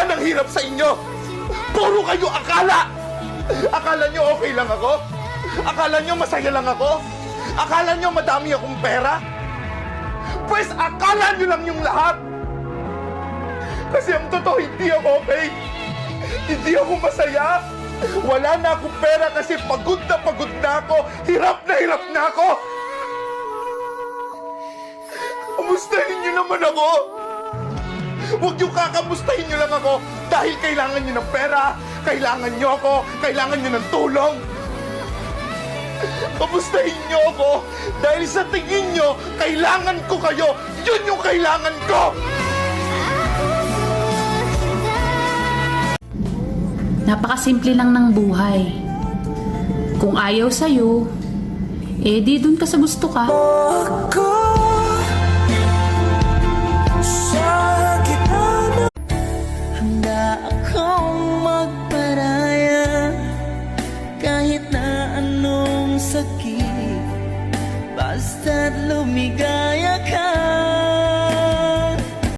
Yan ang hirap sa inyo. Puro kayo akala. Akala nyo okay lang ako? Akala nyo masaya lang ako? Akala nyo madami akong pera? Pues akala nyo lang yung lahat. Kasi ang totoo, hindi ako okay. Hindi ako masaya. Wala na akong pera kasi pagod na ako. Hirap na ako. Kamustahin nyo naman ako. Huwag nyo kakamustahin nyo lang ako dahil kailangan nyo ng pera, kailangan nyo ako, kailangan nyo ng tulong. Kamustahin nyo ako dahil sa tingin nyo, kailangan ko kayo. Yun yung kailangan ko. Napakasimple lang ng buhay. Kung ayaw sa'yo, di dun ka sa gusto ka. Handa akong magparaya kahit na anong sakit, basta't lumigaw.